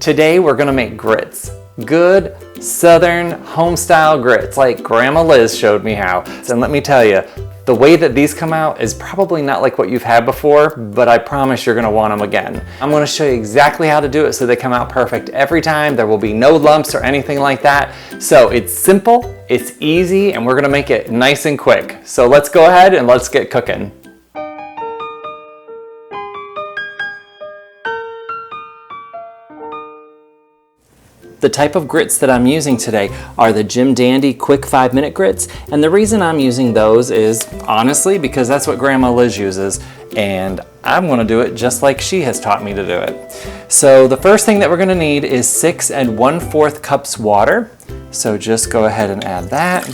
Today we're gonna make grits. Good Southern home-style grits like Grandma Liz showed me how. And let me tell you, the way that these come out is probably not like what you've had before, but I promise you're gonna want them again. I'm gonna show you exactly how to do it so they come out perfect every time. There will be no lumps or anything like that. So it's simple, it's easy, and we're gonna make it nice and quick. So let's go ahead and let's get cooking. The type of grits that I'm using today are the Jim Dandy quick 5-minute grits, and the reason I'm using those is honestly because that's what Grandma Liz uses, and I'm gonna do it just like she has taught me to do it. So the first thing that we're gonna need is 6 1/4 cups water. So just go ahead and add that.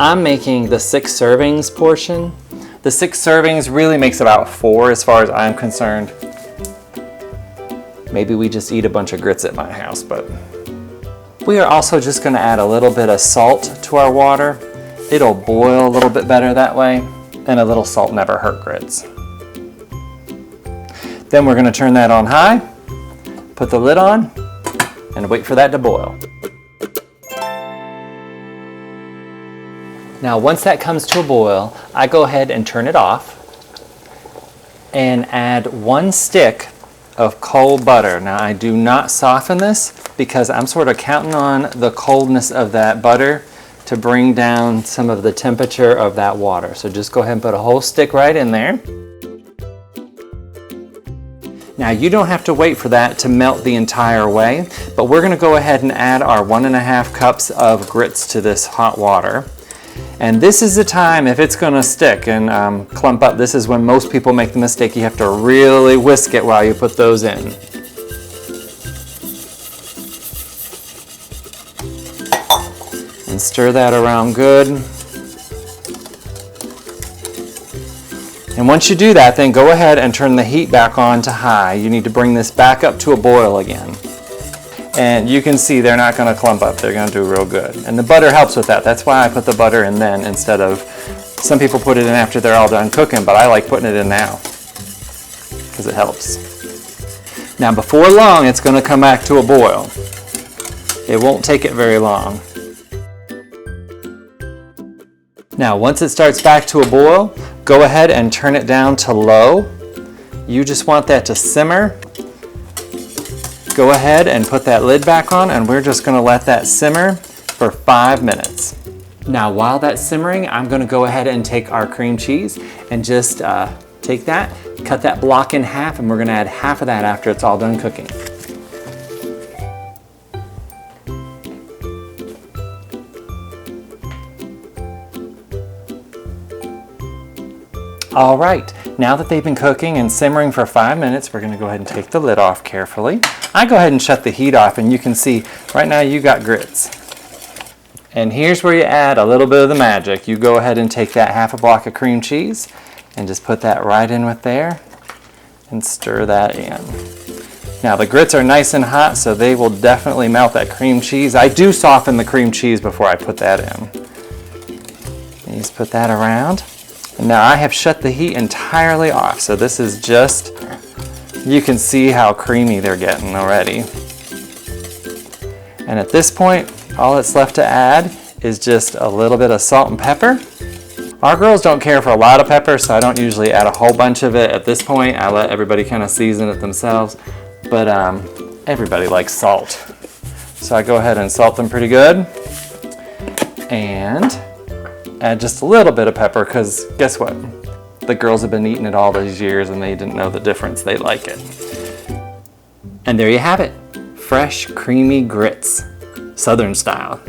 I'm making the 6 servings portion. The 6 servings really makes about 4 as far as I'm concerned. Maybe we just eat a bunch of grits at my house, but. We are also just gonna add a little bit of salt to our water. It'll boil a little bit better that way, and a little salt never hurt grits. Then we're gonna turn that on high, put the lid on, and wait for that to boil. Now once that comes to a boil, I go ahead and turn it off and add 1 stick of cold butter. Now I do not soften this because I'm sort of counting on the coldness of that butter to bring down some of the temperature of that water. So just go ahead and put a whole stick right in there. Now you don't have to wait for that to melt the entire way, but we're gonna go ahead and add our 1 1/2 cups of grits to this hot water. And this is the time, if it's gonna stick and clump up, this is when most people make the mistake. You have to really whisk it while you put those in. And stir that around good. And once you do that, then go ahead and turn the heat back on to high. You need to bring this back up to a boil again. And you can see they're not gonna clump up, they're gonna do real good. And the butter helps with that. That's why I put the butter in then instead of, some people put it in after they're all done cooking, but I like putting it in now because it helps. Now before long, it's gonna come back to a boil. It won't take it very long. Now once it starts back to a boil, go ahead and turn it down to low. You just want that to simmer. Go ahead and put that lid back on, and we're just gonna let that simmer for 5 minutes. Now while that's simmering, I'm gonna go ahead and take our cream cheese and just take that, cut that block in half, and we're gonna add half of that after it's all done cooking. All right, now that they've been cooking and simmering for 5 minutes, we're gonna go ahead and take the lid off carefully. I go ahead and shut the heat off, and you can see right now you got grits. And here's where you add a little bit of the magic. You go ahead and take that 1/2 block of cream cheese and just put that right in with there and stir that in. Now the grits are nice and hot, so they will definitely melt that cream cheese. I do soften the cream cheese before I put that in. And just put that around. And now I have shut the heat entirely off, so this is just, you can see how creamy they're getting already. And at this point, all that's left to add is just a little bit of salt and pepper. Our girls don't care for a lot of pepper, so I don't usually add a whole bunch of it at this point. I let everybody kind of season it themselves, but everybody likes salt. So I go ahead and salt them pretty good. And add just a little bit of pepper, because guess what? The girls have been eating it all these years and they didn't know the difference. They like it. And there you have it. Fresh, creamy grits, Southern style.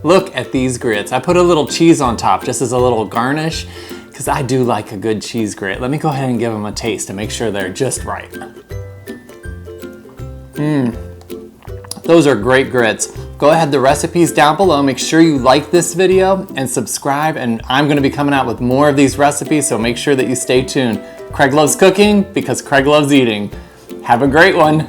Look at these grits. I put a little cheese on top just as a little garnish because I do like a good cheese grit. Let me go ahead and give them a taste to make sure they're just right. Those are great grits. Go ahead, the recipe's down below. Make sure you like this video and subscribe, and I'm gonna be coming out with more of these recipes, so make sure that you stay tuned. Craig loves cooking because Craig loves eating. Have a great one.